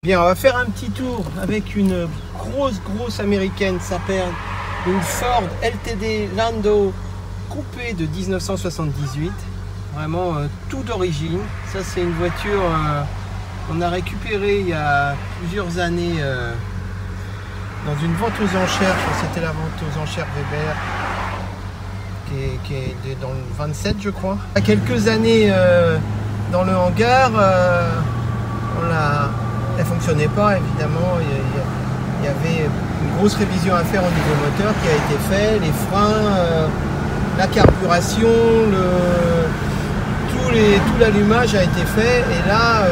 Bien, on va faire un petit tour avec une grosse américaine, ça s'appelle une Ford LTD Landau coupé de 1978. Vraiment tout d'origine. Ça c'est une voiture qu'on a récupérée il y a plusieurs années dans une vente aux enchères. Je crois que c'était la vente aux enchères Weber qui est dans le 27 je crois. Il y a quelques années dans le hangar, elle fonctionnait pas évidemment. Il y avait une grosse révision à faire au niveau moteur qui a été fait, les freins, la carburation, tout l'allumage a été fait et là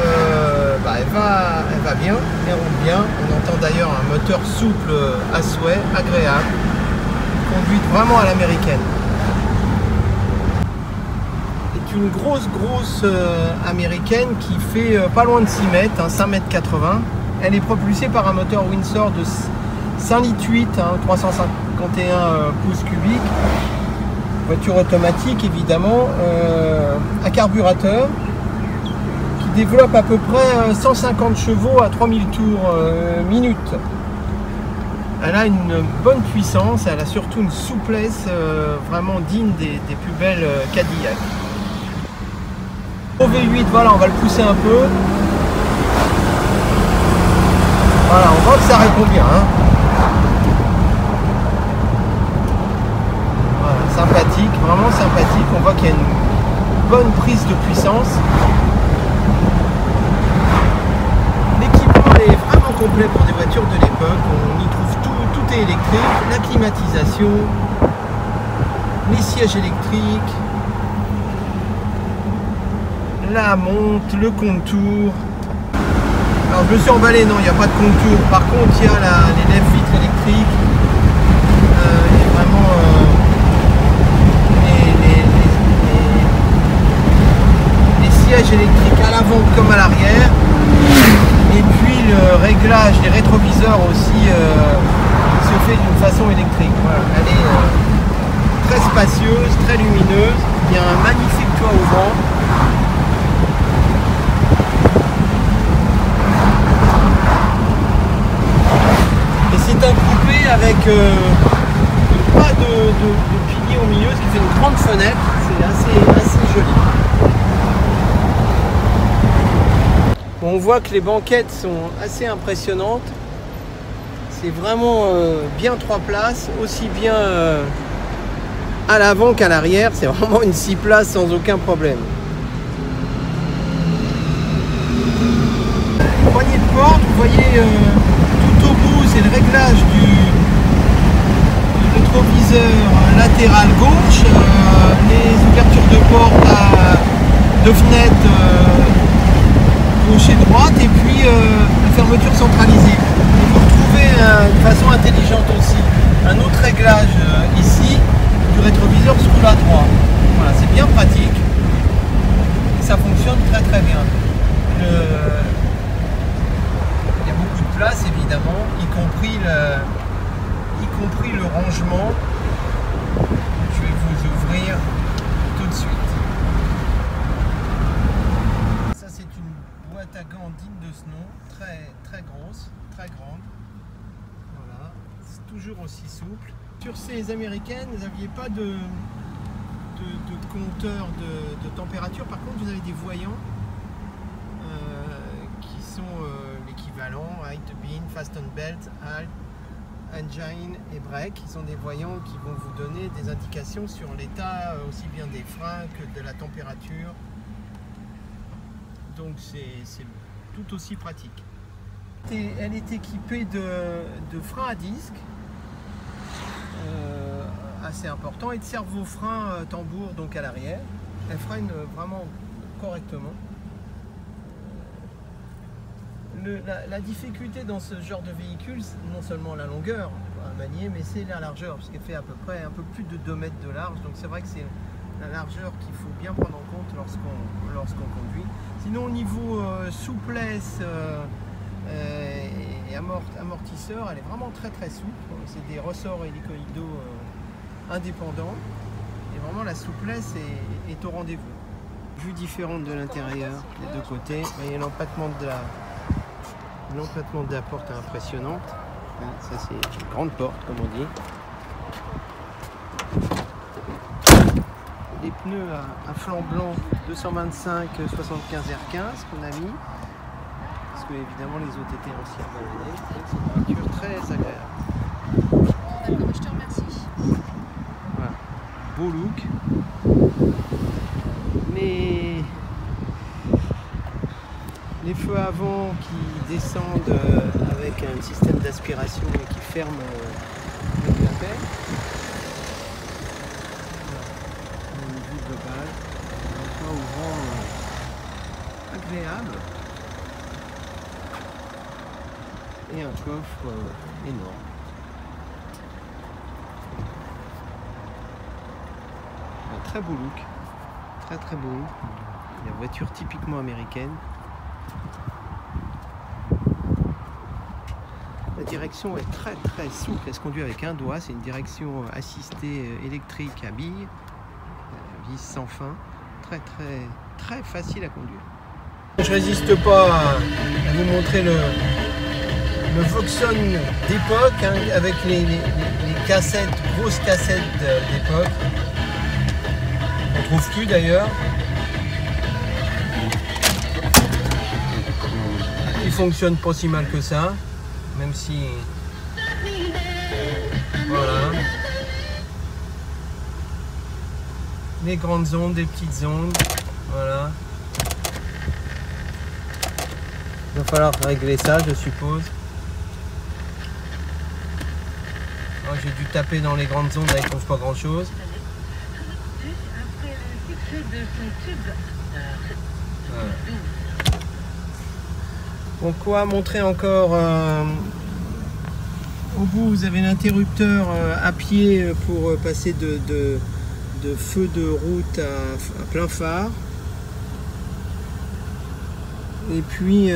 elle va bien, elle roule bien. On entend d'ailleurs un moteur souple à souhait, agréable, conduite vraiment à l'américaine. C'est une grosse américaine qui fait pas loin de 6 mètres, hein, 5,80 m. Elle est propulsée par un moteur Windsor de 5,8 litres, hein, 351 pouces cubiques. Voiture automatique évidemment, à carburateur qui développe à peu près 150 chevaux à 3000 tours minute. Elle a une bonne puissance, elle a surtout une souplesse vraiment digne des plus belles Cadillac. Au V8, voilà, on va le pousser un peu. Voilà, on voit que ça répond bien. Hein. Sympathique, vraiment sympathique. On voit qu'il y a une bonne prise de puissance. L'équipement est vraiment complet pour des voitures de l'époque. On y trouve tout est électrique, la climatisation, les sièges électriques, la monte, le contour. Alors je me suis emballé, non, il n'y a pas de contour. Par contre, il y a les lèvres-vitres électriques. Et vraiment électrique à l'avant comme à l'arrière, et puis le réglage des rétroviseurs aussi se fait d'une façon électrique. Voilà. Elle est très spacieuse, très lumineuse, il y a un magnifique toit au vent. Et c'est un coupé avec pas de pilier au milieu, ce qui fait une grande fenêtre, c'est assez joli. On voit que les banquettes sont assez impressionnantes. C'est vraiment bien 3 places, aussi bien à l'avant qu'à l'arrière. C'est vraiment une 6 places sans aucun problème. Poignée de porte, vous voyez tout au bout, c'est le réglage du rétroviseur latéral gauche, les ouvertures de porte de fenêtres gauche et droite, et puis la fermeture centralisée. Et vous retrouvez de façon intelligente aussi un autre réglage ici du rétroviseur sous la droite. Voilà, c'est bien pratique et ça fonctionne très bien. Il y a beaucoup de place évidemment, y compris le rangement. Je vais vous ouvrir tout de suite. À gants digne de ce nom, très grosse, très grande. Voilà, c'est toujours aussi souple. Sur ces américaines, vous n'aviez pas de compteur de température. Par contre, vous avez des voyants qui sont l'équivalent height, beam, fasten belt, halt, engine et brake. Qui sont des voyants qui vont vous donner des indications sur l'état aussi bien des freins que de la température. Donc c'est tout aussi pratique. Elle est équipée de freins à disque assez important et de servo-frein tambour donc à l'arrière. Elle freine vraiment correctement. La difficulté dans ce genre de véhicule, c'est non seulement la longueur à manier, mais c'est la largeur, parce qu'elle fait à peu près un peu plus de 2 mètres de large. Donc c'est vrai que c'est la largeur qu'il faut bien prendre en compte lorsqu'on conduit. Sinon au niveau souplesse et amortisseur, elle est vraiment très souple. C'est des ressorts hélicoïdaux indépendants et vraiment la souplesse est au rendez-vous. Vue différente de l'intérieur des deux côtés. Vous voyez l'empattement L'emplâtement de la porte est impressionnante. Ça c'est une grande porte comme on dit. Les pneus à flanc blanc 225 75 R15 qu'on a mis. Parce que évidemment les autres étaient aussi abandonnés. C'est une voiture très agréable. D'accord, je te remercie. Voilà. Beau look. Mais les feux avant qui descendent avec un système d'aspiration et qui ferment le clapet. Une vue globale, un toit ouvrant agréable et un coffre énorme. Un très beau look, très beau. La voiture typiquement américaine. La direction est très souple, elle se conduit avec un doigt, c'est une direction assistée électrique à billes, vis sans fin, très facile à conduire. Je résiste pas à vous montrer le Vauxhall d'époque, hein, avec les cassettes, grosses cassettes d'époque. On trouve plus d'ailleurs. Il fonctionne pas si mal que ça. Même si, voilà, des grandes ondes, des petites ondes, voilà. Il va falloir régler ça, je suppose. J'ai dû taper dans les grandes ondes, elles ne trouvent pas grand chose. Voilà. Donc quoi montrer encore au bout vous avez l'interrupteur à pied pour passer de feu de route à plein phare. Et puis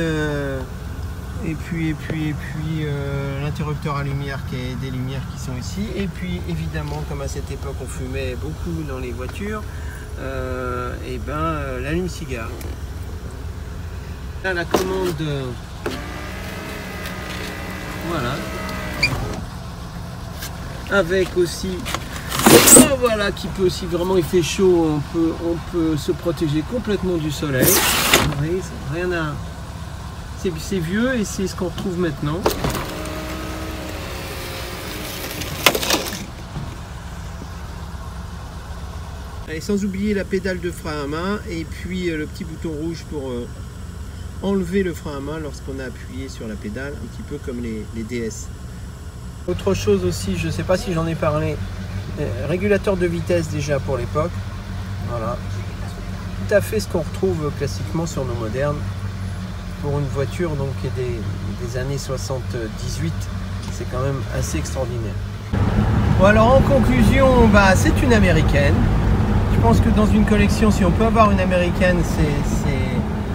l'interrupteur à lumière qui est des lumières qui sont ici. Et puis évidemment comme à cette époque on fumait beaucoup dans les voitures, l'allume-cigare. Là, la commande voilà, avec aussi voilà qui peut aussi vraiment, il fait chaud, on peut se protéger complètement du soleil. Vous voyez, rien à, c'est vieux et c'est ce qu'on retrouve maintenant. Et sans oublier la pédale de frein à main et puis le petit bouton rouge pour enlever le frein à main lorsqu'on a appuyé sur la pédale, un petit peu comme les DS. Autre chose aussi, je ne sais pas si j'en ai parlé, régulateur de vitesse déjà pour l'époque. Voilà, tout à fait ce qu'on retrouve classiquement sur nos modernes. Pour une voiture donc qui est des années 78, c'est quand même assez extraordinaire. Bon alors en conclusion, c'est une américaine. Je pense que dans une collection, si on peut avoir une américaine,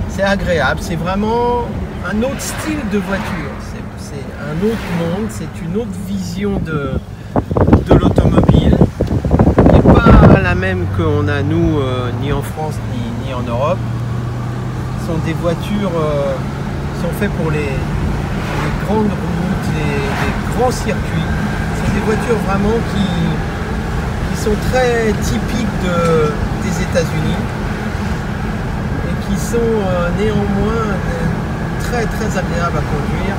c'est agréable. C'est vraiment un autre style de voiture. C'est un autre monde, c'est une autre vision de l'automobile. Qui n'est pas la même qu'on a nous, ni en France, ni en Europe. Ce sont des voitures qui sont faites pour les grandes routes, les grands circuits. C'est des voitures vraiment qui sont très typiques des États-Unis et qui sont néanmoins très agréables à conduire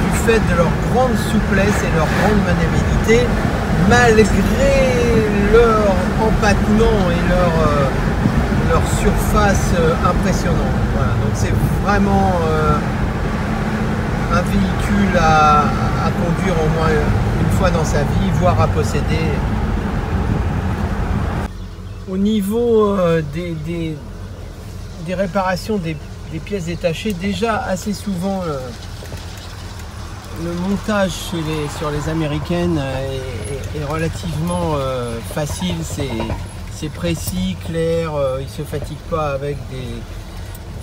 du fait de leur grande souplesse et leur grande maniabilité, malgré leur empattement et leur surface impressionnante. Voilà, donc c'est vraiment un véhicule à conduire au moins une fois dans sa vie, voire à posséder. Au niveau des réparations des pièces détachées, déjà assez souvent le montage sur les américaines est relativement facile, c'est précis, clair, ils ne se fatiguent pas avec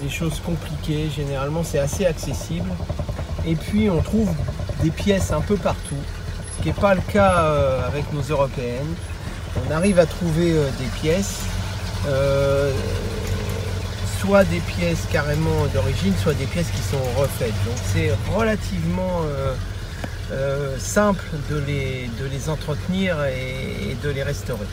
des choses compliquées, généralement c'est assez accessible. Et puis on trouve des pièces un peu partout, ce qui n'est pas le cas avec nos européennes. On arrive à trouver des pièces, soit des pièces carrément d'origine, soit des pièces qui sont refaites. Donc c'est relativement simple de les entretenir et de les restaurer.